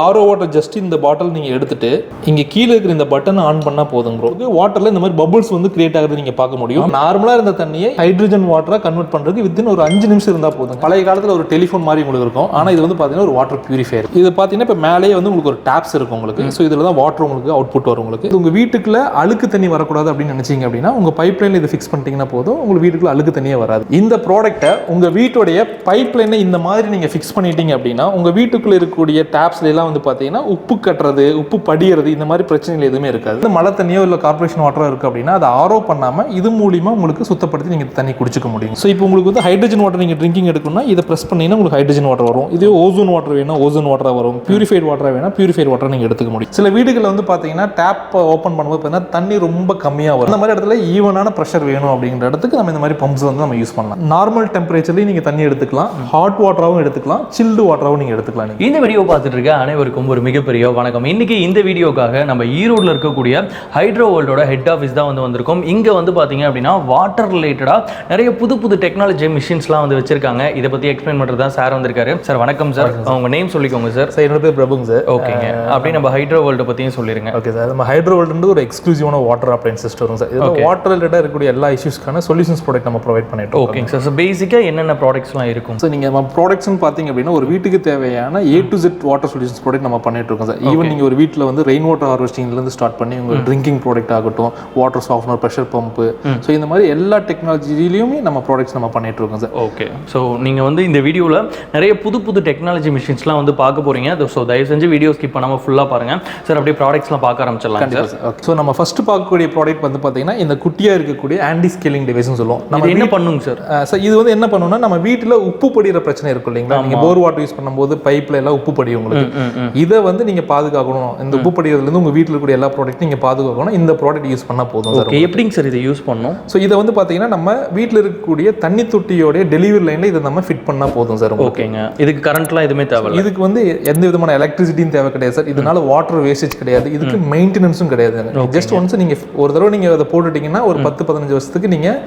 RO water just இந்த பாட்டில் நீங்கள் எடுத்துட்டு இங்கே கீழே இருக்கிற இந்த பட்டனை ஆன் பண்ணால் போதும் ப்ரோ. வாட்டரில் இந்த மாதிரி பபுள்ஸ் வந்து கிரியேட் ஆகுது நீங்கள் பார்க்க முடியும். நார்மலாக இருந்த தண்ணியை ஹைட்ரஜன் வாட்டராக கன்வெர்ட் பண்ணுறதுக்கு வித்தின் ஒரு 5 நிமிஷம் இருந்தால் போதும். பழைய காலத்தில் ஒரு டெலிஃபோன் மாதிரி உங்களுக்கு இருக்கும், ஆனால் இது வந்து பார்த்தீங்கன்னா ஒரு வாட்டர் பியூரிஃபையர். இது பார்த்தீங்கன்னா இப்போ மேலேயே வந்து உங்களுக்கு ஒரு டேப்ஸ் இருக்கும் உங்களுக்கு. ஸோ இதில் தான் வாட்டர் உங்களுக்கு அவுட்புட் வரும் உங்களுக்கு. உங்கள் வீட்டுக்குள்ள அழுக்கு தண்ணி வரக்கூடாது அப்படின்னு நினைச்சீங்க அப்படின்னா உங்கள் பைப் லைனில் இதை ஃபிக்ஸ் பண்ணிட்டீங்கன்னா போதும், உங்கள் வீட்டுக்குள்ள அழுக்கு தண்ணியே வராது. இந்த ப்ராடக்ட்டை உங்கள் வீட்டுடைய பைப் லைனை இந்த மாதிரி நீங்கள் ஃபிக்ஸ் பண்ணிட்டீங்க அப்படின்னா உங்கள் வீட்டுக்குள்ள இருக்கக்கூடிய டேப்ஸ்ல எல்லாம் வந்து பார்த்தீங்கன்னா உப்பு கட்டுறது, உப்பு படிகிறது, இந்த மாதிரி பிரச்சனைகள் எதுவுமே இருக்காது. இந்த மழை தண்ணியோ இல்லை கார்பரேஷன் வாட்டரோ இருக்குது அப்படின்னா அதை ஆரோ பண்ணாமல் இது மூலியமாக உங்களுக்கு சுத்தப்படுத்தி நீங்கள் தண்ணி குடிச்சிக்க முடியும். ஸோ இப்போ உங்களுக்கு வந்து ஹைட்ரஜன் வாட்டர் நீங்கள் ட்ரிங்கிங் எடுக்கணும்னா இதை ப்ரெஸ் பண்ணிங்கன்னா உங்களுக்கு ஹைட்ரஜன் வாட்டர் வரும். இதே ஓசோன் வாட்டர் வேணும் ஓசோன் வாட்டராக வரும், பியூரிஃபைட் வாட்டராக வேணும் பியூரிஃபைட் வாட்டர் நீங்கள் எடுத்துக்க முடியும். சில வீடுகளில் வந்து பார்த்தீங்கன்னா டேப் ஓப்பன் பண்ணும்போது பார்த்தீங்கன்னா தண்ணி ரொம்ப கம்மியாக வரும். அந்த மாதிரி இடத்துல ஈவனான ப்ரெஷர் வேணும் அப்படிங்கிற இடத்துக்கு நம்ம இந்த மாதிரி பம்ப்ஸ் வந்து நம்ம யூஸ் பண்ணலாம். நார்மல் டெம்பரேச்சர்லேயும் நீங்கள் தண்ணி எடுத்துக்கலாம், ஹாட் வாட்டராகவும் எடுத்துக்கலாம், சில்டு வாட்டராகவும் நீங்கள் எடுத்துக்கலாம். இந்த வீடியோ பார்த்துட்டு இருக்க அனைவருக்கும் ஒரு மிகப்பெரிய வணக்கம். இன்னைக்கு இந்த வீடியோக்காக நம்ம ஈரோடுல இருக்கக்கூடிய ஹைட்ரோ வேர்ல்டோட ஹெட் ஆஃபீஸ் தான் வந்து வந்திருக்கோம். இங்க வந்து பாத்தீங்க அப்படின்னா வாட்டர் ரிலேட்டடா நிறைய புது டெக்னாலஜி மிஷின்ஸ்லாம் வந்து வச்சிருக்காங்க. இதை பத்தி எக்ஸ்பிளைன் பண்றது தான் சார் வந்திருக்காரு. சார் வணக்கம் சார், உங்க நேம் சொல்லிக்கோங்க சார். சார் என்னோட பேர் பிரபுங்க சார். ஓகேங்க, அப்படி நம்ம ஹைட்ரோ வேர்ல்டு பத்தியும் சொல்லிருங்க. ஓகே சார், நம்ம ஹைட்ரோ வேர்ல்டு ஒரு எக்ஸ்க்ளூசிவான வாட்டர் அப்ளையன்ஸ் சிஸ்டம் சார். இதுல வாட்டர் ரிலேட்டடா இருக்கக்கூடிய எல்லா இஷ்யூஸ்க்கான சொல்யூஷன்ஸ் ப்ராடக்ட் நம்ம ப்ரொவைட் பண்ணிட்டு இருக்கோம். ஓகேங்க சார். ஸோ பேசிக்கா என்னென்ன ப்ராடக்ட்ஸ்லாம் இருக்கும் சார்? நீங்க ப்ராடக்ட்ஸ்னு பாத்தீங்க அப்படின்னா ஒரு வீட்டுக்கு தேவையான A to Z water solutions product நம்ம பண்ணிட்டு இருக்கோம் சார். ஈவன் நீங்க ஒரு வீட்டில் வந்து ரெயின் வாட்டர் ஹார்வெஸ்டிங்லேருந்து ஸ்டார்ட் பண்ணி உங்கள் ட்ரிங்கிங் ப்ராடக்ட் ஆகட்டும், water softener, pressure pump, so இந்த மாதிரி எல்லா டெக்னாலஜிலையுமே நம்ம ப்ராடக்ட்ஸ் நம்ம பண்ணிட்டு இருக்கோம் சார். ஓகே, ஸோ நீங்கள் வந்து இந்த வீடியோவில் நிறைய புது டெக்னாலஜி மிஷின்ஸ்லாம் வந்து பார்க்க போறீங்க. ஸோ தயவு செஞ்சு வீடியோ ஸ்கிப் பண்ணாமல் ஃபுல்லாக பாருங்க சார். அப்படியே ப்ராடக்ட்ஸ்லாம் பார்க்க ஆரம்பிச்சிடலாம் சார். ஓகே, ஸோ நம்ம ஃபர்ஸ்ட் பார்க்கக்கூடிய ப்ராடக்ட் வந்து பார்த்தீங்கன்னா இந்த குட்டியாக இருக்கக்கூடிய ஆன்டி ஸ்கேலிங் டிவைஸ்னு சொல்லுவோம். நம்ம என்ன பண்ணுங்க சார்? சார் இது வந்து என்ன பண்ணுன்னா நம்ம வீட்டில் உப்பு படிகிற பிரச்சனை இருக்கும் இல்லைங்களா? நீங்கள் போர் வாட்டர் யூஸ் பண்ணும்போது பைப்பில் எல்லாம் உப்பு படியும் உங்களுக்கு. இதை வந்து நீங்கள் பாதுகாக்கணும். இந்த உப்பு படிக்கிறதுலேருந்து உங்கள் வீட்டில் இருக்கக்கூடிய எல்லா ப்ராடக்ட்டும் நீங்கள் பாதுகாக்கணும். இந்த ப்ராடக்ட் யூஸ் பண்ணால் போதும் சார். எப்படிங்க சார் இதை யூஸ் பண்ணணும்? ஸோ இதை வந்து பார்த்தீங்கன்னா நம்ம வீட்டில் இருக்கக்கூடிய தண்ணி தொட்டியோடைய டெலிவரி லைனில் இதை நம்ம ஃபிட் பண்ணால் போதும் சார். ஓகேங்க, இதுக்கு கரண்ட்லாம் எதுவுமே தேவை? இதுக்கு வந்து எந்த விதமான எலக்ட்ரிசிட்டியும் தேவை கிடையாது சார். இதனால வாட்டர் வேஸ்டேஜ் கிடையாது, இதுக்கு மெயின்டெனன்ஸும் கிடையாது. ஜஸ்ட் ஒன்ஸ் நீங்கள் ஒரு தடவை நீங்கள் அதை போட்டுட்டீங்கன்னா ஒரு 10-15 வருஷத்துக்கு நீங்கள்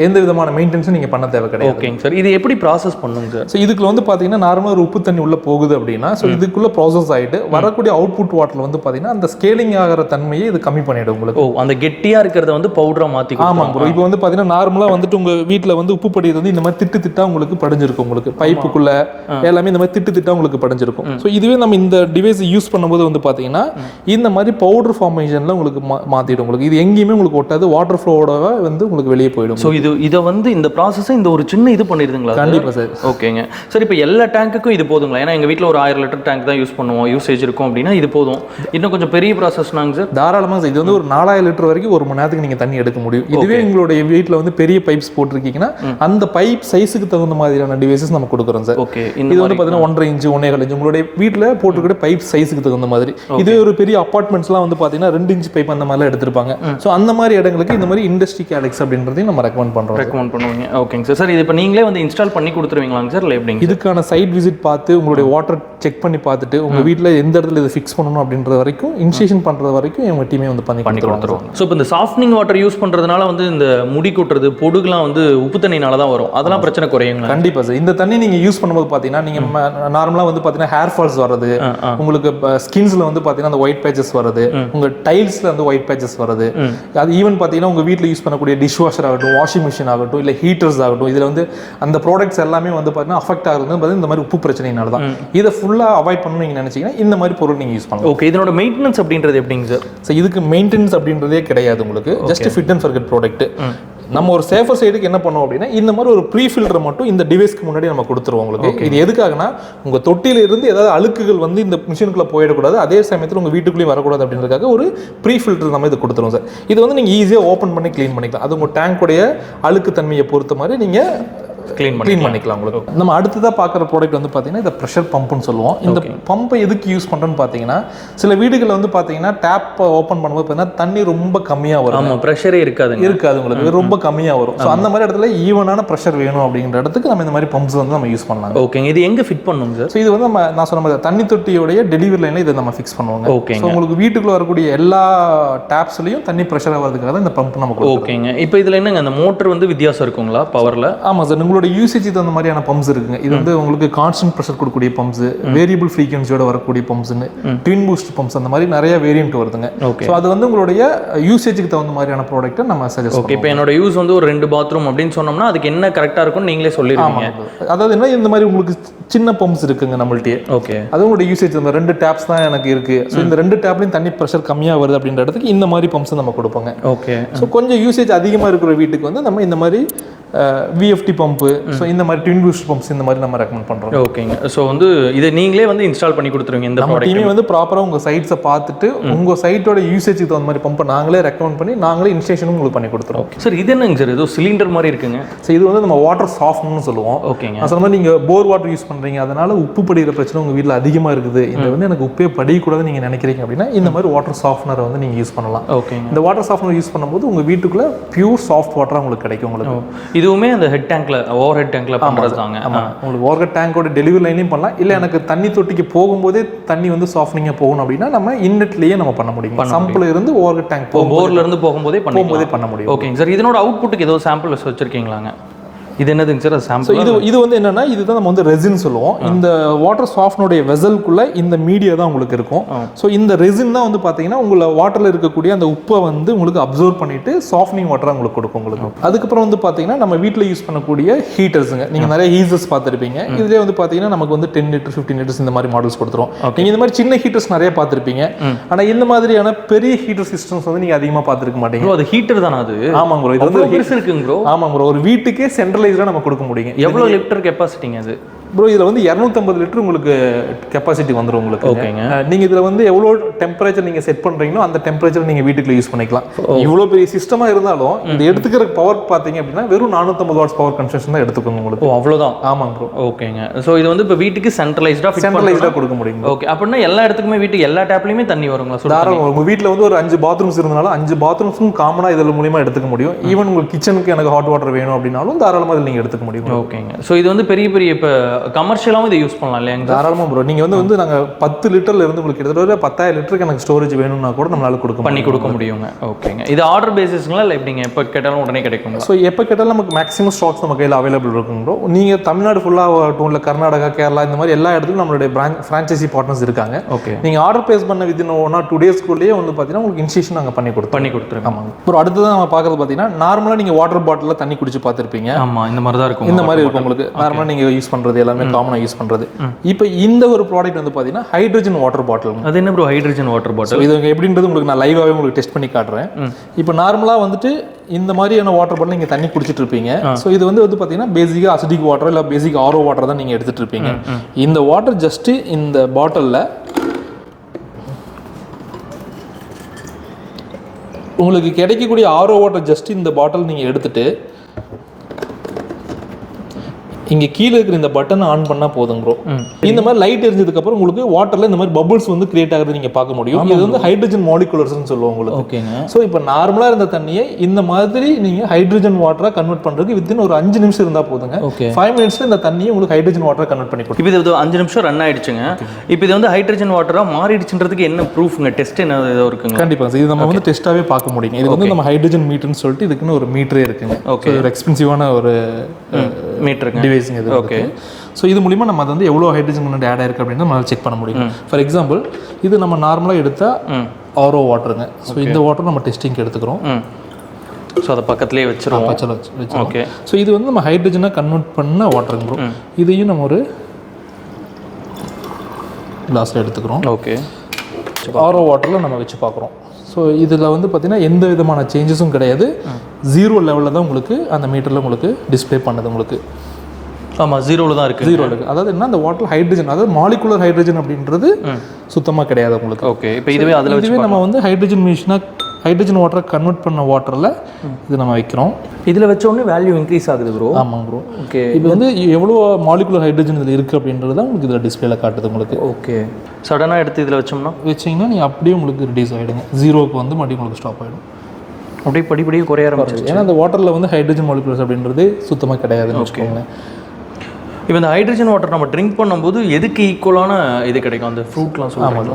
எந்த விதமான மெயின்டெனன்ஸும் நீங்கள் பண்ண தேவை கிடையாது. ஓகேங்க சார். இது எப்படி ப்ராசஸ் பண்ணுங்க சார்? ஸோ இதுக்குள்ள வந்து பார்த்தீங்கன்னா நார்மலாக ஒரு உப்பு தண்ணி உள்ளே போகுது அப்படின்னா ஸோ இதுக்குள்ள ப்ராசஸ் ஆகிட்டு வரக்கூடிய அவுட்புட் வாட்டர் வந்து பார்த்தீங்கன்னா அந்த ஸ்கேலிங் ஆகிற தன்மையை இது கம்மி பண்ணிவிடும் உங்களுக்கு. அந்த கெட்டியாக இருக்கிறத வந்து பவுடராக மாற்றி. ஆமாம் ப்ரோ. இப்போ வந்து பார்த்தீங்கன்னா நார்மலாக வந்துட்டு உங்கள் வீட்டில் வந்து உப்பு படிக்கிறது வந்து இந்த மாதிரி திட்டா உங்களுக்கு படிஞ்சிருக்கும். உங்களுக்கு பைப்புக்குள்ள எல்லாமே இந்த மாதிரி திட்டா உங்களுக்கு படிஞ்சிருக்கும். ஸோ இதுவே நம்ம இந்த டிவைஸ் யூஸ் பண்ணும்போது வந்து பார்த்தீங்கன்னா இந்த மாதிரி பவுடர் ஃபார்மேஷனில் உங்களுக்கு மாற்றிடும். உங்களுக்கு இது எங்கேயுமே உங்களுக்கு ஒட்டாது, வாட்டர் ஃப்ளோவோட வந்து உங்களுக்கு வெளியே போயிடும். ஸோ இதை வந்து இந்த ப்ராசஸை இந்த ஒரு சின்ன இது பண்ணிடுதுங்களா? கண்டிப்பாக சார். ஓகேங்க சார். இப்போ எல்லா டேங்க்குக்கும் இது போதுங்களா? ஏன்னா எங்கள் வீட்டில் ஒரு 1000 லிட்டர் டேங்க் தான் யூஸ் பண்ணுவோம், யூசேஜ் இருக்கும் அப்படின்னா இது போதும். இன்னும் கொஞ்சம் பெரிய ப்ராசஸ்னாங்க சார்? தாராளமாக சார். இது வந்து ஒரு 4000 லிட்டர் வரைக்கும் ஒரு மணி நேரத்துக்கு நீங்கள் தண்ணி எடுக்க முடியும். இதுவே உங்களுடைய வீட்டில் வந்து பெரிய பைப்ஸ் போட்டிருக்கீங்கன்னா அந்த பைப் சைஸுக்கு தகுந்த மாதிரியான டிவைசஸ் நம்ம கொடுக்குறோம் சார். ஓகே, இது வந்து பார்த்தீங்கன்னா 1.5 இன்ச்சு 1.25 இன்ச்சு உங்களுடைய வீட்டில் போட்டுக்கிட்ட பைப் சைஸுக்கு தகுந்த மாதிரி. இதுவே ஒரு பெரிய அப்பார்ட்மெண்ட்ஸ்லாம் வந்து பார்த்தீங்கன்னா 2 இன்ச் பைப் அந்த மாதிரிலாம் எடுத்திருப்பாங்க. ஸோ அந்த மாதிரி இடங்களுக்கு இந்த மாதிரி இண்டஸ்ட்ரி கேலக்ஸ் அப்படின்றதையும் நம்ம ரெக்கமெண்ட் பண்ணுவோம். ஓகேங்க சார். சார் இது இப்போ நீங்களே வந்து இன்ஸ்டால் பண்ணி கொடுத்துருவீங்களாங்க சார்? இல்லை எப்படிங்க? இதுக்கான சைட் விசிட் பார்த்து உங்களுடைய வாட்டர் செக் பண்ணி பார்த்துட்டு உங்கள் வீட்டில் எந்த இடத்துல இதை ஃபிக்ஸ் பண்ணணும் அப்படின்றது வரைக்கும் இன்ஸ்டேஷன் பண்ணுறது வரைக்கும் எங்கள் டீமே வந்து பண்ணி கொடுத்துருவாங்க. ஸோ இப்போ இந்த சாஃப்ட்னிங் வாட்டர் யூஸ் பண்ணுறதுனால வந்து இந்த முடி கொட்டுறது பொடுகுலாம் வந்து உப்பு தண்ணினால தான் வரும், அதெல்லாம் பிரச்சனை குறையுங்களா? கண்டிப்பாக சார். இந்த தண்ணி நீங்கள் யூஸ் பண்ணும்போது பார்த்தீங்கன்னா நீங்கள் நார்மலாக வந்து பார்த்தீங்கன்னா ஹேர் ஃபால்ஸ் வர்றது, உங்களுக்கு ஸ்கின்ஸில் வந்து பார்த்தீங்கன்னா அந்த ஒயிட் பேச்சஸ் வருது, உங்கள் டைல்ஸில் வந்து ஒயிட் பேச்சஸ் வருது. அது ஈவன் பார்த்தீங்கன்னா உங்கள் வீட்டில் யூஸ் பண்ணக்கூடிய டிஷ் வாஷர் ஆகட்டும், வாஷிங் மிஷின் ஆகட்டும், இல்லை ஹீட்டர்ஸ் ஆகட்டும், இதில் வந்து அந்த ப்ராடக்ட்ஸ் எல்லாமே வந்து பார்த்தீங்கன்னா அஃபெக்ட் ஆகுறது இந்த மாதிரி உப்பு பிரச்சனைனால தான். இதை ஃபுல்லாக அவாய்ட் பண்ணணும் நீங்கள் நினைச்சீங்கன்னா இந்த மாதிரி பொருள் நீங்கள் யூஸ் பண்ணலாம். ஓகே, இதனோட மெயின்டெனன்ஸ் அப்படின்றது எப்படிங்க சார்? ஸோ இதுக்கு மெயின்டெனன்ஸ் அப்படின்றதே கிடையாது உங்களுக்கு. Just fit and forget product. நம்ம ஒரு சேஃபர் சைடுக்கு என்ன பண்ணுவோம் அப்படின்னா இந்த மாதிரி ஒரு ப்ரீ ஃபில்டர் மட்டும் இந்த டிவைஸ்க்கு முன்னாடி நம்ம கொடுத்துருவோம் உங்களுக்கு. இது எதுக்காகனா உங்கள் தொட்டியில இருந்து ஏதாவது அழுக்குகள் வந்து இந்த மிஷினுக்குள்ள போயிடக்கூடாது, அதே சமயத்தில் உங்கள் வீட்டுக்குள்ளேயும் வரக்கூடாது அப்படின்றதுக்காக ஒரு ப்ரீ ஃபில்டர் நம்ம இது கொடுத்துருவோம் சார். இது வந்து நீங்கள் ஈஸியாக ஓப்பன் பண்ணி க்ளீன் பண்ணிக்கலாம். அது உங்கள் டேங்க்குடைய அழுக்கு தன்மையை பொறுத்த மாதிரி நீங்கள் க்ளீன் பண்ணிக்கலாம் உங்களுக்கு. நம்ம அடுத்ததாக பார்க்குற ப்ராடக்ட் வந்து பார்த்தீங்கன்னா இந்த ப்ரெஷர் பம்புன்னு சொல்லுவோம். இந்த பம்பை எதுக்கு யூஸ் பண்ணுறோன்னு பார்த்தீங்கன்னா சில வீடுகளில் வந்து பார்த்தீங்கன்னா டேப் ஓப்பன் பண்ணும்போது பார்த்தீங்கன்னா தண்ணி ரொம்ப கம்மியாக வரும். ஆமாம், ப்ரெஷரே இருக்காது உங்களுக்கு, ரொம்ப கம்மியாக வரும். ஸோ அந்த மாதிரி இடத்துல ஈவனான ப்ரெஷர் வேணும் அப்படிங்கிற இடத்துக்கு நம்ம இந்த மாதிரி பம்ப்ஸ் வந்து நம்ம யூஸ் பண்ணலாம். ஓகேங்க, இது எங்கே ஃபிட் பண்ணுங்க சார்? ஸோ இது வந்து நான் சொன்ன மாதிரி தண்ணி தொட்டியோடைய டெலிவரி லைனில் இதை நம்ம ஃபிக்ஸ் பண்ணுவோங்க. ஓகே, ஸோ உங்களுக்கு வீட்டுக்குள்ள வரக்கூடிய எல்லா டேப்ஸ்லையும் தண்ணி ப்ரெஷர் ஆகிறதுக்காக தான் இந்த பம்ப் நமக்கு. ஓகேங்க, இப்போ இதில் என்னங்க அந்த மோட்டர் வந்து வித்தியாசம் இருக்குங்களா பவரில்? ஆமாம் சார், உங்களோட யூசேஜ் தகுந்த மாதிரியான பம்ப்ஸ் இருக்குங்க. இது வந்து உங்களுக்கு கான்ஸ்டன்ட் ப்ரெஷர் கொடுக்கக்கூடிய பம்ப்ஸ், வேரியபிள் ஃப்ரீக்வன்சி எஃபிஷியன்சியோட வரக்கூடிய பம்ப்ஸ்னு ட்வின் பூஸ்ட் பம்ப்ஸ் அந்த மாதிரி நிறைய வேரியன்ட் வருதுங்க. ஓகே. ஸோ அது வந்து உங்களுடைய யூசேஜுக்கு தகுந்த மாதிரியான ப்ராடக்ட்டை நம்ம சஜஸ்ட் ஓகே. இப்போ என்னோட யூஸ் வந்து ஒரு 2 பாத்ரூம் அப்படின்னு சொன்னோம்னா அதுக்கு என்ன கரெக்டாக இருக்கும்னு நீங்களே சொல்லிடுவீங்க. அதாவது என்ன இந்த மாதிரி உங்களுக்கு சின்ன பம்ப்ஸ் இருக்குங்க நம்மள்ட்டே. ஓகே. அது உங்களோட யூசேஜ் இந்த 2 டேப்ஸ் தான் எனக்கு இருக்கு. ஸோ இந்த 2 டேப்லையும் தண்ணி ப்ரெஷர் கம்மியாக வருது அப்படின்ற இடத்துக்கு இந்த மாதிரி பம்ப்ஸ் நம்ம கொடுப்போங்க. ஓகே. ஸோ கொஞ்சம் யூசேஜ் அதிகமாக இருக்கிற வீட்டுக்கு வந்து நம்ம இந்த மாதிரி விஎஃப்டி பம்பு, ஸோ இந்த மாதிரி ட்வின் பூஸ்ட் பம்ப்ஸ் இந்த மாதிரி நம்ம ரெக்கமெண்ட் பண்ணுறோம். ஓகேங்க. ஸோ வந்து இதை நீங்களே வந்து இன்ஸ்டால் பண்ணி கொடுத்துருவீங்க. இந்த நம்ம டீமே வந்து ப்ராப்பராக உங்கள் சைட்ஸை பார்த்துட்டு உங்கள் சைட்டோட யூசேஜுக்கு தகுந்த மாதிரி பம்பை நாங்களே ரெக்கமெண்ட் பண்ணி நாங்களே இன்ஸ்டேஷனும் உங்களுக்கு பண்ணி கொடுத்துருவோம். சார் இது என்னங்க சார், ஏதோ சிலிண்டர் மாதிரி இருக்குங்க. ஸோ இது வந்து நம்ம வாட்டர் சாஃப்ட்னு சொல்லுவோம். ஓகேங்க. நான் சொன்ன மாதிரி நீங்கள் போர் வாட்டர் யூஸ் பண்ணுறீங்க, அதனால உப்பு படிக்கிற பிரச்சனை உங்கள் வீட்டில் அதிகமாக இருக்குது, இது வந்து எனக்கு உப்பே படிக்கக்கூடாதுன்னு நீங்கள் நினைக்கிறீங்க அப்படின்னா இந்த மாதிரி வாட்டர் சாஃப்ட்னரை வந்து நீங்கள் யூஸ் பண்ணலாம். ஓகேங்க. இந்த வாட்டர் சாஃப்ட்னர் யூஸ் பண்ணும்போது உங்கள் வீட்டுக்குள்ளே பியூர் சாஃப்ட் வாட்டராக உங்களுக்கு கிடைக்கும். உங்களுக்கு இதுவுமே அந்த ஹெட் டேங்க்ல ஓவர் ஹெட் டேங்க்ல பண்றதாங்க. உங்களுக்கு ஓவர் ஹெட் டேங்கோட டெலிவரி லைன்லையும் பண்ணலாம். இல்லை எனக்கு தண்ணி தொட்டிக்கு போகும்போதே தண்ணி வந்து சாஃப்ட்னிங்காக போகணும் அப்படின்னா நம்ம இன்லெட்லேயே நம்ம பண்ண முடியும். சம்பிள் இருந்து ஓவர் ஹெட் டேங்க் போர்ல இருந்து போகும்போதே பண்ண முடியும். ஓகேங்க சார். இதனோட அவுட்புட்டுக்கு ஏதோ சாம்பிள் வச்சிருக்கீங்களாங்க? இது என்னதுங்க சார் சாம்பிள்? இது வந்து என்னன்னா இதுதான் நம்ம வந்து ரெசின் சொல்லுவோம். இந்த வாட்டர் சாஃப்ட்னுடைய வெசலுக்குள்ள இந்த மீடியா தான் உங்களுக்கு இருக்கும். ஸோ இந்த ரெசின் தான் வந்து பார்த்தீங்கன்னா உங்களை வாட்டரில் இருக்கக்கூடிய அந்த உப்பை வந்து உங்களுக்கு அப்சர்வ் பண்ணிட்டு சாஃப்ட்னிங் வாட்டராக உங்களுக்கு கொடுக்கும் உங்களுக்கு. அதுக்கப்புறம் வந்து பார்த்தீங்கன்னா நம்ம வீட்டில் யூஸ் பண்ணக்கூடிய ஹீட்டர்ஸுங்க, நீங்கள் நிறைய ஹீட்டர்ஸ் பார்த்துருப்பீங்க. இதுலேயே வந்து பார்த்தீங்கன்னா நமக்கு வந்து 10 லிட்டர் 15 லிட்டர்ஸ் இந்த மாதிரி மாடல்ஸ் கொடுத்துரும். நீங்கள் இந்த மாதிரி சின்ன ஹீட்டர்ஸ் நிறைய பார்த்துருப்பீங்க. ஆனால் இந்த மாதிரியான பெரிய ஹீட்டர் சிஸ்டம்ஸ் வந்து நீங்கள் அதிகமாக பார்த்துருக்க மாட்டீங்க. அது ஹீட்டர் தானே அது? ஆமாங்க ப்ரோ. இது வந்து பெருசு இருக்குங்க ப்ரோ. ஆமாங்க ப்ரோ. ஒரு வீட்டுக்கே சென்ட்ரலைஸ்டாக நம்ம கொடுக்க முடியும். எவ்வளவு லிட்டர் கெப்பாசிட்டிங்க அது? ப்ரோ இதில் வந்து 250 லிட்டர் உங்களுக்கு கெப்பாசிட்டி வந்துடும் உங்களுக்கு. ஓகேங்க. நீங்கள் இதில் வந்து எவ்வளோ டெம்பரேச்சர் நீங்கள் செட் பண்ணுறீங்களோ அந்த டெம்பரேச்சர் நீங்கள் வீட்டுக்குள்ள யூஸ் பண்ணிக்கலாம். இவ்வளோ பெரிய சிஸ்டமாக இருந்தாலும் இந்த எடுத்துக்கிற பவர் பார்த்தீங்க அப்படின்னா வெறும் 450 வாட்ஸ் பவர் கன்சம்ஷன் தான் எடுத்துக்கோங்க உங்களுக்கு. அவ்வளோதான். ஆமாங்க ப்ரோ. ஓகேங்க. ஸோ இது வந்து இப்போ வீட்டுக்கு சென்ட்ரலைஸ்டாக கொடுக்க முடியும். ஓகே. அப்படின்னா எல்லா இடத்துக்குமே வீட்டுக்கு எல்லா டேப்லையுமே தண்ணி வருங்களா? தாராளம். உங்கள் வீட்டில் வந்து ஒரு 5 பாத்ரூம்ஸ் இருந்தாலும் 5 பாத்ரூம்ஸும் காமனாக இதில் மூலியமாக எடுத்துக்க முடியும். ஈவன் உங்களுக்கு கிச்சனுக்கு எனக்கு ஹாட் வாட்டர் வேணும் அப்படின்னாலும் தாராளமாக இதில் நீங்கள் எடுத்துக்க முடியும். ஓகேங்க. ஸோ இது வந்து பெரிய பெரிய இப்போ கமர்ஷியலாகவும் யூஸ் பண்ணலாம் இல்லையா? தாராளமாக ப்ரோ. நீங்கள் வந்து நாங்கள் 10 லிட்டர்ல இருந்து உங்களுக்கு கிட்டத்தட்ட 10,000 லிட்டருக்கு எனக்கு ஸ்டோரேஜ் வேணும்னா கூட நம்மளால கொடுக்க முடியுங்க. ஓகேங்க. இது ஆர்டர் பேசிஸ்ங்களா இல்லை எப்படிங்க? எப்போ கேட்டாலும் உடனே கிடைக்கும்? ஸோ எப்போ கேட்டாலும் நமக்கு மேக்ஸிமம் ஸ்டாக்ஸ் நம்ம கையில் அவைலபிள் இருக்கும் ப்ரோ. நீங்கள் தமிழ்நாடு ஃபுல்லாக இல்லை கர்நாடகா, கேரளா இந்த மாதிரி எல்லா இடத்துலையும் நம்மளுடைய ஃப்ரான்ச்சைசி பார்ட்னர்ஸ் இருக்காங்க. ஓகே. நீங்கள் ஆர்டர் பிளேஸ் பண்ண வித்தின் 1 or 2 டேஸ்க்குள்ளேயே வந்து பார்த்தீங்கன்னா உங்களுக்கு இன்ஸ்டேஷன் நாங்கள் பண்ணி கொடுத்துருவோம். ஆமாங்க ப்ரோ. அடுத்ததான் நம்ம பார்க்குறது பார்த்தீங்கன்னா நார்மலாக நீங்கள் வாட்டர் பாட்டிலில் தண்ணி குடிச்சு பார்த்துருப்பீங்க. ஆமாம், இந்த மாதிரி தான் இருக்கும். இந்த மாதிரி இருக்கும் உங்களுக்கு. நார்மலாக நீங்கள் யூஸ் பண்ணுறது எல்லாமே காமனாக யூஸ் பண்ணுறது. இப்போ இந்த ஒரு ப்ராடக்ட் வந்து பார்த்தீங்கன்னா ஹைட்ரஜன் வாட்டர் பாட்டில். அது என்ன ப்ரோ ஹைட்ரஜன் வாட்டர் பாட்டில்? இது எப்படின்றது உங்களுக்கு நான் லைவாகவே உங்களுக்கு டெஸ்ட் பண்ணி காட்டுறேன். இப்போ நார்மலாக வந்துட்டு இந்த மாதிரியான வாட்டர் பாட்டில் நீங்கள் தண்ணி குடிச்சிட்டு இருப்பீங்க. ஸோ இது வந்து பார்த்தீங்கன்னா பேசிக்காக அசிடிக் வாட்டர் இல்லை பேசிக் ஆரோ வாட்டர் தான் நீங்கள் எடுத்துட்டு இருப்பீங்க. இந்த வாட்டர் ஜஸ்ட் இந்த பாட்டிலில் உங்களுக்கு கிடைக்கக்கூடிய ஆரோ வாட்டர் ஜஸ்ட் இந்த பாட்டில் நீங்கள் எடுத்துட்டு இங்கே கீழே இருக்கிற இந்த பட்டனை ஆன் பண்ணால் போதும் ப்ரோ. இந்த மாதிரி லைட் எரிஞ்சதுக்கப்புறம் உங்களுக்கு வாட்டரில் இந்த மாதிரி பபுள்ஸ் வந்து கிரியேட் ஆகுறது நீங்கள் பார்க்க முடியும். இது வந்து ஹைட்ரஜன் மாலிகுலர்ஸ்னு சொல்லுவோம் உங்களுக்கு. ஓகேங்க. ஸோ இப்போ நார்மலாக இருந்த தண்ணியை இந்த மாதிரி நீங்கள் ஹைட்ரஜன் வாட்டராக கன்வெர்ட் பண்ணுறதுக்கு வித்தின் ஒரு 5 நிமிஷம் இருந்தால் போதுங்க. 5 மினிட்ஸில் இந்த தண்ணியை உங்களுக்கு ஹைட்ரஜன் வாட்டராக கன்வெர்ட் பண்ணி கொடுக்கும். இப்போ இது 5 நிமிஷம் ரன் ஆயிடுச்சுங்க. இப்போ இது வந்து ஹைட்ரஜன் வாட்டராக மாறிடுச்சுன்றதுக்கு என்ன ப்ரூஃப்ங்க? டெஸ்ட் என்ன ஏதோ இருக்குங்க? கண்டிப்பாக இது நம்ம வந்து டெஸ்ட்டாகவே பார்க்க முடியும். இது வந்து நம்ம ஹைட்ரஜன் மீட்டர்னு சொல்லிட்டு இதுக்குன்னு ஒரு மீட்டரே இருக்குங்க. ஓகே. ஒரு எக்ஸ்பென்சிவான ஒரு மீட்டருங்க டிவைஸுங்க இது. ஓகே. ஸோ இது மூலிமா நம்ம அது வந்து எவ்வளோ ஹைட்ரஜன் முன்னாடி ஆட் ஆயிருக்கு அப்படின்னு நம்ம செக் பண்ண முடியும். ஃபார் எக்ஸாம்பிள் இது நம்ம நார்மலாக எடுத்த ஆரோ வாட்டருங்க. ஸோ இந்த வாட்டர் நம்ம டெஸ்டிங்க்கு எடுத்துக்கிறோம். ஸோ அதை பக்கத்துலேயே வச்சிருவோம். ஓகே. ஸோ இது வந்து நம்ம ஹைட்ரஜனாக கன்வெர்ட் பண்ண வாட்டருங்க ப்ரோ. இதையும் நம்ம ஒரு கிளாஸில் எடுத்துக்கிறோம். ஓகே. ஆரோ வாட்டரில் நம்ம வச்சு பார்க்குறோம். ஸோ இதில் வந்து பார்த்தீங்கன்னா எந்த விதமான சேஞ்சஸும் கிடையாது. 0 லெவலில் தான் உங்களுக்கு அந்த மீட்டரில் உங்களுக்கு டிஸ்பிளே பண்ணுது உங்களுக்கு. ஆமாம், 0ல தான் இருக்குது. 0ல இருக்குது. அதாவது என்ன, அந்த வாட்டர் ஹைட்ரஜன், அதாவது மாலிகுலர் ஹைட்ரஜன் அப்படின்றது சுத்தமாக கிடையாது உங்களுக்கு. ஓகே. இப்போ இதுவே நம்ம வந்து ஹைட்ரஜன் மிஷினாக ஹைட்ரஜன் வாட்டரை கன்வெர்ட் பண்ண வாட்டரில் இது நம்ம வைக்கிறோம். இதில் வச்ச உடனே வேல்யூ இன்க்ரீஸ் ஆகுது ப்ரோ. ஆமாம் ப்ரோ. ஓகே. இப்போ வந்து எவ்வளோ மாலிகுலர் ஹைட்ரஜன் இதில் இருக்குது அப்படின்றது தான் உங்களுக்கு இதில் டிஸ்பிளேல காட்டுது உங்களுக்கு. ஓகே. சடனாக எடுத்து இதில் வச்சிங்கன்னா நீங்கள் அப்படியே உங்களுக்கு ரிடியூஸ் ஆகிடுங்க. 0க்கு வந்து மறுபடியும் உங்களுக்கு ஸ்டாப் ஆகிடும். அப்படியே படிப்படியே குறைய ஆரம்பிச்சு. ஏன்னா அந்த வாட்டரில் வந்து ஹைட்ரஜன் மாலிகுலர்ஸ் அப்படின்றது சுத்தமாக கிடையாதுன்னு வச்சுக்கோங்களேன். இப்போ இந்த ஹைட்ரஜன் வாட்டர் நம்ம ட்ரிங்க் பண்ணும்போது எதுக்கு ஈக்குவலான இது கிடைக்கும் அந்த ஃப்ரூட்லாம் சொல்லுவாங்க?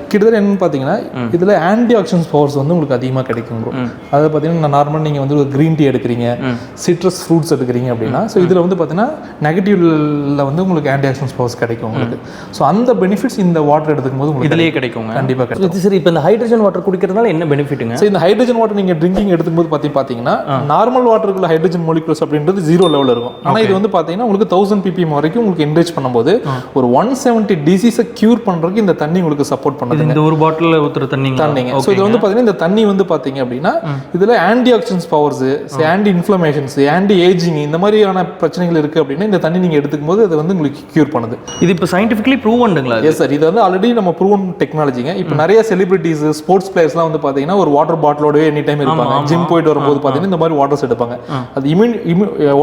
கிட்டத்தட்ட என்னன்னு பார்த்தீங்கன்னா இதில் ஆன்டி ஆக்சிடென்ட் பவர்ஸ் வந்து உங்களுக்கு அதிகமாக கிடைக்கும் ப்ரோ. அதாவது பார்த்தீங்கன்னா நார்மலாக நீங்கள் வந்து ஒரு க்ரீன் டீ எடுக்கிறீங்க, சிட்ரஸ் ஃப்ரூட்ஸ் எடுக்கிறீங்க அப்படின்னா ஸோ இதில் வந்து பார்த்தீங்கன்னா நெகட்டிவ்ல வந்து உங்களுக்கு ஆன்டி ஆக்சிடென்ட் பவர்ஸ் கிடைக்கும் உங்களுக்கு. ஸோ அந்த பெனிஃபிட்ஸ் இந்த வாட்டர் எடுத்துக்கும் போது உங்களுக்கு இதுலேயே கிடைக்கும். கண்டிப்பாக கிடைக்கும். சரி, இப்போ இந்த ஹைட்ரஜன் வாட்டர் குடிக்கிறதுனால என்ன பெனிஃபிட்டுங்க? ஸோ இந்த ஹைட்ரஜன் வாட்டர் நீங்கள் ட்ரிங்கிங் எடுக்கும்போது பார்த்தீங்கன்னா நார்மல் வாட்டருக்குள்ள ஹைட்ரஜன் மாலிகுல்ஸ் அப்படின்றது 0 லெவலில் இருக்கும். ஆனால் இது வந்து பார்த்தீங்கன்னா உங்களுக்கு 1000 ppm வரைக்கும் உங்களுக்கு என்ரிச் பண்ணும்போது ஒரு 170 டிசீஸை கியூர் பண்ணுறதுக்கு இந்த தண்ணி உங்களுக்கு சப்போர்ட் பண்ணுது. இந்த ஒரு பாட்டிலில் ஊற்றுற தண்ணிங்க. ஸோ இதில் வந்து பார்த்தீங்கன்னா இந்த தண்ணி வந்து பார்த்தீங்க அப்படின்னா இதில் anti oxidants powers, anti inflammations, anti ageing இந்த மாதிரியான பிரச்சனைகள் இருக்குது அப்படின்னா இந்த தண்ணி நீங்கள் எடுத்துக்கும் போது அது வந்து உங்களுக்கு கியூர் பண்ணுது. இது இப்போ சயின்டிஃபிக்கலி ப்ரூவன்டுங்களா? எஸ் சார், இது வந்து ஆல்ரெடி நம்ம ப்ரூவன் டெக்னாலஜிங்க. இப்போ நிறைய செலிபிரிட்டிஸ், ஸ்போர்ட்ஸ் பிளேயர்ஸ்லாம் வந்து பார்த்தீங்கன்னா ஒரு வாட்டர் பாட்டிலோடவே எனி டைம் இருப்பாங்க. ஜிம் போயிட்டு வரும்போது பார்த்தீங்கன்னா இந்த மாதிரி வாட்டர்ஸ் எடுப்பாங்க. அது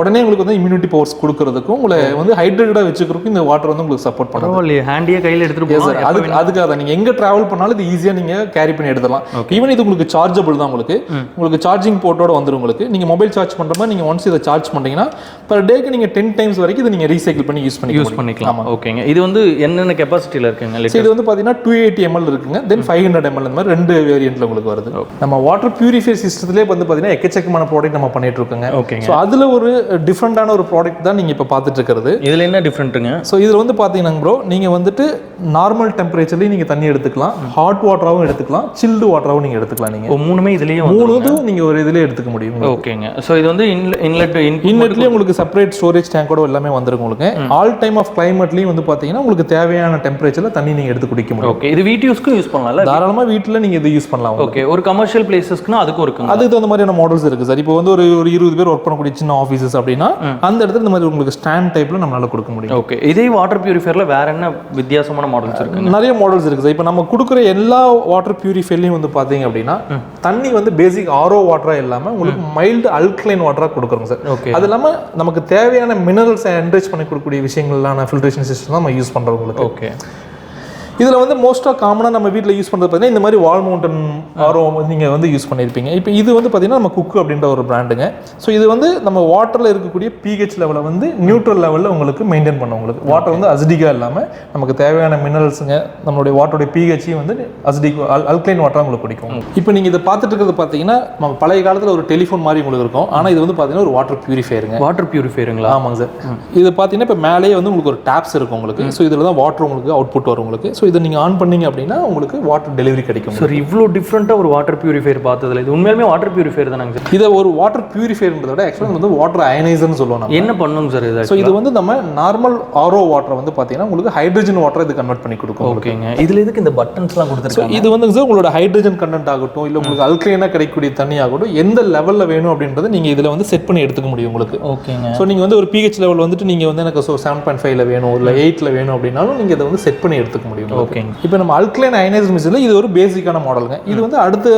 உடனே உங்களுக்கு வந்து இம்யூனிட்டி பவர்ஸ் கொடுக்கறதுக்கும் உங்களை வந்து ஹைட்ரேட்டடாக வச்சுக்கிறதுக்கும் இந்த வாட்டர் வந்து உங்களுக்கு சப்போர்ட் பண்ணுது. ஹேண்டியே கையில் எடுத்துட்டு போகலாம். அதுக்காக நீங்கள் எங்கே ட்ராவல் பண்ணாலும் இது ஈஸியாக நீங்கள் கேரி பண்ணி எடுத்துடலாம். ஈவன் இது உங்களுக்கு சார்ஜபிள் தான். உங்களுக்கு சார்ஜிங் போர்ட்டோட வந்துடும். உங்களுக்கு நீங்கள் மொபைல் சார்ஜ் பண்ணுற மாதிரி நீங்கள் ஒன்ஸ் இதை சார்ஜ் பண்ணுறீங்கன்னா பர் டேக்கு நீங்கள் 10 டைம்ஸ் வரைக்கும் இதை நீங்கள் ரீசைக்கிள் பண்ணி யூஸ் பண்ணிக்கலாம். ஓகேங்க. இது வந்து என்னென்ன கெப்பாசிட்டியில் இருக்குங்க? இது வந்து பார்த்தீங்கன்னா 280 ml இருக்குங்க, தென் 500 ml இந்த மாதிரி 2 வேரியன்ட்ல உங்களுக்கு வருது. நம்ம வாட்டர் பியூரிஃபை சிஸ்டத்திலே வந்து பார்த்தீங்கன்னா எக்கச்சக்கமான ப்ராடக்ட் நம்ம பண்ணிட்டு இருக்கோங்க. ஸோ அதில் ஒரு டிஃப்ரெண்டான ஒரு ப்ராடக்ட் தான் நீங்கள் இப்போ பார்த்துட்டு இருக்கிறது. இதில் என்ன டிஃப்ரெண்ட்டுங்க? ஸோ இதில் வந்து பார்த்தீங்கன்னா ப்ரோ நீங்கள் வந்துட்டு நார்மல் டெம்பரேச்சர்லேயும் நீங்கள் தண்ணி எடுத்துக்கலாம், ஹாட் வாட்டராகவும் எடுத்துக்கலாம், சில்டு வாட்டராகவும் நீங்கள் எடுத்துக்கலாம். நீங்கள் மூணுமே இதுலேயே மூணுதும் நீங்கள் ஒரு இதிலே எடுத்துக்க முடியும். ஓகேங்க. ஸோ இது வந்து இன்லெட்லேயே உங்களுக்கு செப்பரேட் ஸ்டோரேஜ் டேங்கோட எல்லாமே வந்துருக்கும். உங்களுக்கு ஆல் டைம் ஆஃப் கிளைமேட்லேயும் வந்து பார்த்தீங்கன்னா உங்களுக்கு தேவையான டெம்பரேச்சரில் தண்ணி நீங்கள் எடுத்து குடிக்க முடியும். ஓகே. இது வீட்டு யூஸ்க்கும் யூஸ் பண்ணலாம்ல? தாராளமாக வீட்டில் நீங்கள் இது யூஸ் பண்ணலாம். ஓகே. ஒரு கமர்ஷியல் பிளேசஸ்க்குனா அதுக்கும் இருக்குங்க. அதுக்கு தகுந்த மாதிரியான மாடல்ஸ் இருக்குது சார். இப்போ வந்து ஒரு 20 பேர் ஒர்க் பண்ணக்கூடிய சின்ன ஆஃபீஸஸ் அப்படின்னா அந்த இடத்துல இந்த மாதிரி உங்களுக்கு ஸ்டாண்ட் டைப்பில் நம்மளால கொடுக்க முடியும். ஓகே. இதே வாட்டர் பியூரிஃபையரில் வேற என்ன வித்தியாசமான மாடல்ஸ் இருக்கு? நிறைய மாடல்ஸ் இருக்குது சார். இப்போ நம்ம கொடுக்குற எல்லா வாட்டர் பியூரிஃபையர்லையும் வந்து பார்த்தீங்க அப்படின்னா தண்ணி வந்து பேசிக் ஆரோ வாட்டராக இல்லாமல் உங்களுக்கு மைல்டு அல்கலைன் வாட்டராக கொடுக்குறோங்க சார். அது இல்லாமல் நமக்கு தேவையான மினரல்ஸை என்ரிச் பண்ணி கொடுக்கக்கூடிய விஷயங்களான ஃபில்ட்ரேஷன் சிஸ்டம் தான் நம்ம யூஸ் பண்ணுறோம் உங்களுக்கு. ஓகே. இதில் வந்து மோஸ்ட்டாக காமனாக நம்ம வீட்டில் யூஸ் பண்ணுறது பார்த்தீங்கன்னா இந்த மாதிரி வால் மவுண்டன் ஆரோ நீங்கள் வந்து யூஸ் பண்ணியிருப்பீங்க. இப்போ இது வந்து பார்த்தீங்கன்னா நம்ம குக்கு அப்படின்ற ஒரு பிராண்டுங்க. ஸோ இது வந்து நம்ம வாட்டரில் இருக்கக்கூடிய பிஹெச் லெவலை வந்து நியூட்ரல் லெவலில் உங்களுக்கு மெயின்டைன் பண்ணும். உங்களுக்கு வாட்டர் வந்து அசிடிக்காக இல்லாமல் நமக்கு தேவையான மினரல்ஸுங்க நம்மளுடைய வாட்டருடைய பிஹெச்சையும் வந்து அசிடிக் அல்கலைன் வாட்டராக உங்களுக்கு பிடிக்கும். இப்போ நீங்கள் இதை பார்த்துட்டு இருக்கிறது பார்த்தீங்கன்னா நம்ம பழைய காலத்தில் ஒரு டெலிஃபோன் மாதிரி உங்களுக்கு இருக்கும். ஆனால் இது வந்து பார்த்தீங்கன்னா ஒரு வாட்டர் பியூரிஃபையருங்க. வாட்டர் பியூரிஃபையருங்களா? ஆமாங்க சார். இது பார்த்தீங்கன்னா இப்போ மேலேயே வந்து உங்களுக்கு ஒரு டேப்ஸ் இருக்கும் உங்களுக்கு. ஸோ இதில் தான் வாட்டர் உங்களுக்கு அவுட்புட் வரும் உங்களுக்கு. ஸோ இதை நீங்கள் ஆன் பண்ணீங்க அப்படின்னா உங்களுக்கு வாட்டர் டெலிவரி கிடைக்கும். சார் இவ்வளோ டிஃப்ரெண்ட்டாக ஒரு வாட்டர் பியூரிஃபையர் பார்த்ததில்ல. இது உண்மையாலுமே வாட்டர் பியூரிஃபையர் தானங்க சார்? இதை ஒரு வாட்டர் பியூரிஃபையர்ன்றத விட ஆக்சுவலாக வந்து வாட்டர் அயனைசர்னு சொல்லுவோம். என்ன பண்ணுங்க சார் இது? ஸோ இது வந்து நம்ம நார்மல் ஆரோ வாட்டரை வந்து பார்த்தீங்கன்னா உங்களுக்கு ஹைட்ரஜன் வாட்டரை இது கன்வெர்ட் பண்ணி கொடுக்கும். ஓகேங்க. இதில் எதுக்கு இந்த பட்டன்ஸ்லாம் கொடுத்துருக்காங்க? இது வந்து சார் உங்களோட ஹைட்ரஜன் கண்டென்ட் ஆகட்டும் இல்லை உங்களுக்கு அல்கலைனாக கிடைக்கக்கூடிய தண்ணி ஆகட்டும் எந்த லெவலில் வேணும் அப்படின்றத நீங்கள் இதில் வந்து செட் பண்ணி எடுத்துக்க முடியும் உங்களுக்கு. ஓகேங்க. ஸோ நீங்கள் வந்து ஒரு பிஹெச் லெவல் வந்துட்டு நீங்கள் வந்து எனக்கு 7.5ல வேணும் இல்லை 8ல வேணும் அப்படின்னாலும் நீங்கள் இதை வந்து செட் பண்ணி எடுத்துக்க முடியும். ஓகேங்க. இப்போ நம்ம அல்கலைன் அயனைசர் மிஷினில் இது ஒரு பேசிக்கான மாடலுங்க. இது வந்து அடுத்த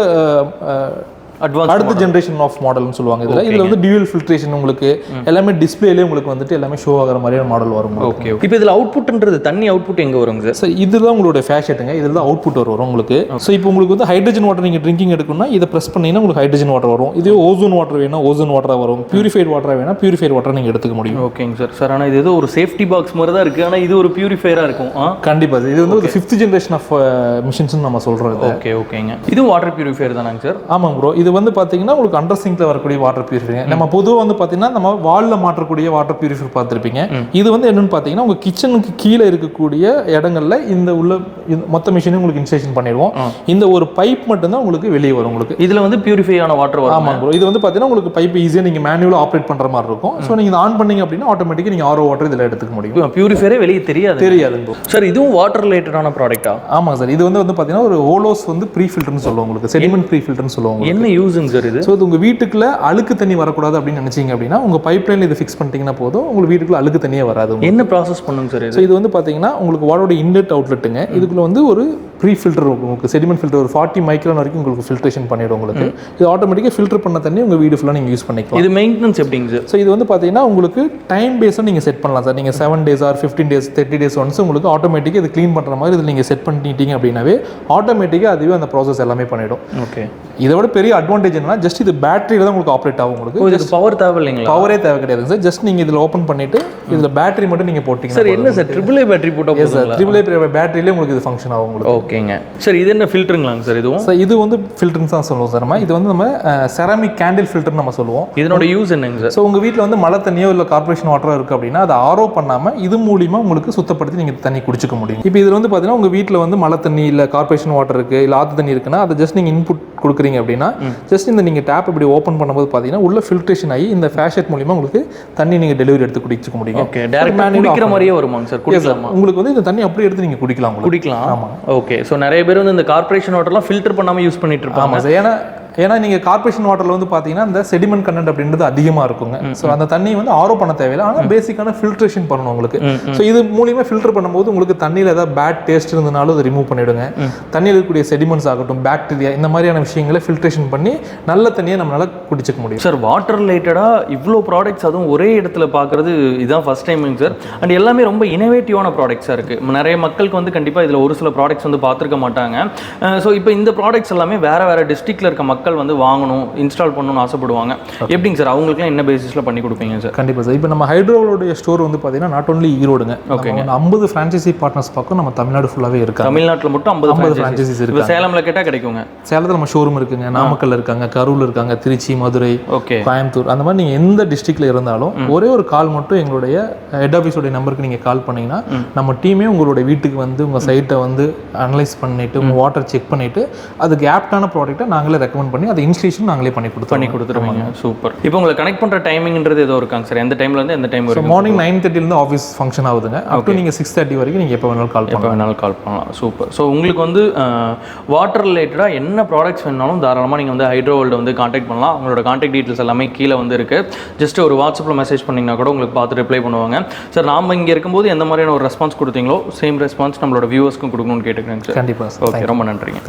ஜெனரேஷன் ஆஃப் மாடல்னு சொல்லுவாங்க. இதில் வந்து டியூவல் ஃபில்ட்ரேஷன் உங்களுக்கு எல்லாமே டிஸ்பிளேலே உங்களுக்கு வந்துட்டு எல்லாமே ஷோ ஆகிற மாதிரியான மாடல் வரும். ஓகே. இப்போ இதில் அவுட்புட்ன்றது தண்ணி அவுட்புட் எங்கே வருங்க சார்? சார் இதுதான் உங்களோட ஃபேஷட்டுங்க. இதில் தான் அவுட்புட் வரும் உங்களுக்கு. ஸோ இப்போ உங்களுக்கு வந்து ஹைட்ரஜன் வாட்டர் நீங்கள் ட்ரிங்கிங் எடுக்கணும்னா இதை ப்ரெஸ் பண்ணிங்கன்னா உங்களுக்கு ஹைட்ரஜன் வாட்டர் வரும். இதே ஓசோன் வாட்டர் வேணும் ஓசோன் வாட்டராக வரும். பியூரிஃபைட் வாட்டராக வேணா பியூரிஃபைட் வாட்டர் நீங்கள் எடுத்துக்க முடியும். ஓகேங்க சார். சார் ஆனால் இது ஏதோ ஒரு சேஃப்டி பாக்ஸ் மாதிரி தான் இருக்குது. ஆனால் இது ஒரு பியூரிஃபையராக இருக்கும். கண்டிப்பாக இது வந்து ஒரு 5th ஜெனரேஷன் ஆஃப் மிஷின்ஸ் நம்ம சொல்கிறது. ஓகே. ஓகேங்க. இது வாட்டர் பியூரிஃபையர் தானாங்க சார்? ஆமாம் ப்ரோ. இது வந்து பார்த்தீங்கன்னா உங்களுக்கு அண்டர் சிங்க்ல வரக்கூடிய வாட்டர் பியூரிஃபையர். நம்ம பொதுவாக வந்து பார்த்தீங்கன்னா நம்ம வால்ல மாற்றக்கூடிய வாட்டர் பியூரிஃபையர் பார்த்துருப்பீங்க. இது வந்து என்னன்னு பார்த்தீங்கன்னா உங்கள் கிச்சனுக்கு கீழே இருக்கக்கூடிய இடங்கள்ல இந்த உள்ள மொத்த மிஷினையும் உங்களுக்கு இன்ஸ்டேஷன் பண்ணிடுவோம். இந்த ஒரு பைப் மட்டும்தான் உங்களுக்கு வெளியே வரும். உங்களுக்கு இதில் வந்து பியூரிஃபை ஆன வாட்டர் வரும். ஆமாம் ப்ரோ. இது வந்து பார்த்தீங்கன்னா உங்களுக்கு பைப் ஈஸியாக நீங்கள் மேனுவலாக ஆப்ரேட் பண்ணுற மாதிரி இருக்கும். ஸோ நீங்கள் ஆன் பண்ணீங்க அப்படின்னா ஆட்டோமேட்டிக்காக நீங்கள் ஆரோ வாட்டர் இதில் எடுத்துக்க முடியும். பியூரிஃபையரே வெளியே தெரியாது ப்ரோ. சார் இதுவும் வாட்டர் ரிலேட்டடான ப்ராடக்ட்டா? ஆமாம் சார். இது வந்து பார்த்தீங்கன்னா ஒரு ஹோலோஸ் வந்து ப்ரீ ஃபில்டர்னு சொல்லுவாங்க. உங்களுக்கு செடிமெண்ட் ப்ரீ ஃபில்டர்னு சொல்லுவாங்க. என்ன யூஸுங்க சார் இது? ஸோ இது உங்கள் வீட்டுக்குள்ள அழுக்கு தண்ணி வரக்கூடாது அப்படின்னு நினைச்சீங்க அப்படின்னா உங்க பைப் லைன்ல இது ஃபிக்ஸ் பண்ணிட்டீங்கன்னா போதும். உங்களுக்கு வீட்டுக்குள்ள அழுக்கு தண்ணியே வராது. என்ன ப்ராசஸ் பண்ணுங்க சார்? இது வந்து பாத்தீங்கன்னா உங்களுக்கு வாட்டரோட இன்லெட் அவுட்லெட்டுங்க. இதுக்குள்ள வந்து ஒரு ப்ரீ ஃபில்டர் உங்களுக்கு செடிமெண்ட் ஃபில்டர் ஒரு 40 மைக்ரான் வரைக்கும் உங்களுக்கு ஃபில்ட்ரேஷன் பண்ணிடும் உங்களுக்கு. இது ஆட்டோமேட்டிக்காக ஃபில்டர் பண்ண தண்ணி உங்கள் வீடு ஃபுல்லாக நீங்கள் யூஸ் பண்ணிக்கலாம். இது மெயின்டெனன்ஸ் எப்படிங்க சார்? ஸோ இது வந்து பார்த்தீங்கன்னா உங்களுக்கு டைம் பேஸும் நீங்கள் செட் பண்ணலாம் சார். நீங்கள் 7 days or 15 days 30 days once உங்களுக்கு ஆட்டோமேட்டிக்காக இது க்ளீன் பண்ணுற மாதிரி இதில் நீங்கள் செட் பண்ணிட்டீங்க அப்படின்னாவே ஆட்டோமேட்டிக்காக அதுவே அந்த ப்ராசஸ் எல்லாமே பண்ணிடும். ஓகே. இதை விட பெரிய அட்வான்டேஜ் என்னன்னா ஜஸ்ட் இது பேட்டரியில் தான் உங்களுக்கு ஆப்ரேட் ஆகும். உங்களுக்கு இதுக்கு பவர் தேவை இல்லைங்களா? பவரே தேவை கிடையாது சார். ஜஸ்ட் நீங்கள் இதில் ஓப்பன் பண்ணிட்டு இதில் பேட்டரி மட்டும் நீங்கள் போட்டிங்க சார். என்ன சார் AAA பேட்டரி போட்டால் போதும் சார்? AAA பேட்டரியிலே உங்களுக்கு இது ஃபங்க்ஷன் ஆகும் உங்களுக்கு. ஓகேங்க சார். இது என்ன ஃபில்டருங்களாங்க சார்? இதுவும் சார் இது வந்து ஃபில்டர்னு தான் சொல்லுவோம் சார். நம்ம இது வந்து நம்ம செராமிக் கேண்டில் ஃபில்டர் நம்ம சொல்லுவோம். இதனோட யூஸ் என்னங்க சார்? ஸோ உங்கள் வீட்டில் வந்து மழை தண்ணியோ இல்லை கார்பரேஷன் வாட்டரோ இருக்குது அப்படின்னா அதை ஆரோ பண்ணாமல் இது மூலிமா உங்களுக்கு சுத்தப்படுத்தி நீங்கள் தண்ணி குடிச்சிக்க முடியும். இப்போ இதில் வந்து பார்த்தீங்கன்னா உங்கள் வீட்டில் வந்து மழை தண்ணி இல்லை கார்பரேஷன் வாட்டர் இருக்குது இல்லை ஆற்று தண்ணி இருக்குன்னா அதை ஜஸ்ட் நீங்கள் இன்புட் கொடுக்குறீங்க அப்படின்னா ஜஸ்ட் இந்த நீங்கள் டேப் இப்படி ஓப்பன் பண்ணும்போது பார்த்தீங்கன்னா உள்ள ஃபில்ட்ரேஷன் ஆகி இந்த ஃபேஷட் மூலிமா உங்களுக்கு தண்ணி நீங்கள் டெலிவரி எடுத்து குடிச்சிக்க முடியும். ஓகே. டைரக்டா குடிக்கிற மாதிரியே வருமாங்க சார்? குடிக்கலாமா? உங்களுக்கு வந்து இந்த தண்ணி அப்படியே எடுத்து நீங்கள் குடிக்கலாம். ஆமாம். ஓகே. ஸோ நிறைய பேர் வந்து இந்த கார்பரேஷன் வாட்டர்லாம் ஃபில்டர் பண்ணாமல் யூஸ் பண்ணிட்டு இருப்பாங்க. ஆமாம் சார். ஏன்னா நீங்கள் கார்பரேஷன் வாட்டரில் வந்து பார்த்தீங்கன்னா இந்த செடிமெண்ட் கண்டென்ட் அப்படின்றது அதிகமாக இருக்குங்க. ஸோ அந்த தண்ணி வந்து ஆரோ பண்ண தேவையில்லை, ஆனால் பேசிக்கான ஃபில்ட்ரேஷன் பண்ணணும் உங்களுக்கு. ஸோ இது மூலியமாக ஃபில்டர் பண்ணும்போது உங்களுக்கு தண்ணியில் ஏதாவது பேட் டேஸ்ட் இருந்தனாலும் அதை ரிமூவ் பண்ணிவிடுங்க. தண்ணியில் இருக்கக்கூடிய செடிமெண்ட்ஸ் ஆகட்டும், பாக்டீரியா, இந்த மாதிரியான விஷயங்களை ஃபில்ட்ரேஷன் பண்ணி நல்ல தண்ணியை நம்மளால் குடிச்சிக்க முடியும். சார் வாட்டர் ரிலேட்டடாக இவ்வளோ ப்ராடக்ட்ஸ் அதுவும் ஒரே இடத்துல பார்க்குறது இதுதான் ஃபஸ்ட் டைமிங் சார். அண்ட் எல்லாமே ரொம்ப இனோவேட்டிவான ப்ராடக்ட்ஸாக இருக்குது. நிறைய மக்களுக்கு வந்து கண்டிப்பாக இதில் ஒரு சில ப்ராடக்ட்ஸ் வந்து பார்த்துருக்க மாட்டாங்க. ஸோ இப்போ இந்த ப்ராடக்ட்ஸ் எல்லாமே வேறு டிஸ்ட்ரிக்டில் இருக்க மக்கள் வந்து வாங்கணும், இன்ஸ்டால் பண்ணணும்னு ஆசைப்படுவாங்க. எப்படிங்க சார் அவங்களுக்குலாம் என்ன பேசிஸில் பண்ணி கொடுப்பீங்க சார்? கண்டிப்பாக சார். இப்போ நம்ம ஹைட்ரோவோடைய ஸ்டோர் வந்து பார்த்தீங்கன்னா நாட் ஒன்லி ஈரோடுங்க. ஓகேங்க. 50 ஃப்ரான்ச்சைசி பார்ட்னர்ஸ் பார்க்கும் நம்ம தமிழ்நாடு ஃபுல்லாகவே இருக்காங்க. தமிழ்நாட்டில் மட்டும் 50 ஃப்ரான்ச்சைசிஸ் இருக்கு. சேலமில் கேட்டால் கிடைக்குங்க. சேலத்தில் நம்ம ஷோரூம் இருக்குங்க, நாமக்கல் இருக்காங்க, கரூர் இருக்காங்க, திருச்சி, மதுரை, ஓகே, கோயம்புத்தூர், அந்த மாதிரி நீங்கள் எந்த டிஸ்ட்ரிக்ட்ல இருந்தாலும் ஒரே ஒரு கால் மட்டும் எங்களுடைய ஹெட் ஆஃபீஸோடைய நம்பருக்கு நீங்கள் கால் பண்ணீங்கன்னா நம்ம டீமே உங்களுடைய வீட்டுக்கு வந்து உங்கள் சைட்டை வந்து அனலைஸ் பண்ணிட்டு உங்கள் வாட்டர் செக் பண்ணிட்டு அதுக்கு ஆப்டான ப்ராடக்ட்டை நாங்களே ரெக்கமெண்ட் பண்ணி அதை இன்ஸ்டலேஷன் நாங்களே பண்ணி கொடுத்துருவாங்க. சூப்பர். இப்போ உங்களை கனெக்ட் பண்ணுற டைமிங்ன்றது ஏதோ இருக்காங்க சார்? எந்த டைம்ல இருந்து எந்த டைம் வரைக்கும்? மார்னிங் 9:30 ஆஃபீஸ் ஃபங்க்ஷன் ஆகுதுங்க. அப் டு நீங்கள் 6:30 வரைக்கும் நீங்கள் எப்போ வேணாலும் கால் பண்ணலாம். சூப்பர். ஸோ உங்களுக்கு வந்து வாட்டர் ரிலேட்டடாக என்ன ப்ராடக்ட்ஸ் வேணாலும் தாராளமாக நீங்கள் வந்து ஹைட்ரோ வேர்ல்டு வந்து காண்டாக்ட் பண்ணலாம். அவங்களோட காண்டாக்ட் டீட்டெயில்ஸ் எல்லாமே கீழே வந்து இருக்குது. ஜஸ்ட் ஒரு வாட்ஸ்அப்பில் மெசேஜ் பண்ணிங்கன்னா கூட உங்களுக்கு பார்த்து ரிப்ளை பண்ணுவாங்க. சார் நாம் இங்கே இருக்கும்போது எந்த மாதிரியான ஒரு ரெஸ்பான்ஸ் கொடுத்தீங்களோ சேம் ரெஸ்பான்ஸ் நம்மளோட வியூவர்ஸ்க்கும் கொடுக்கணும்னு கேட்டுக்கிறேங்க சார். கண்டிப்பாக. ஓகே, ரொம்ப நன்றிங்க.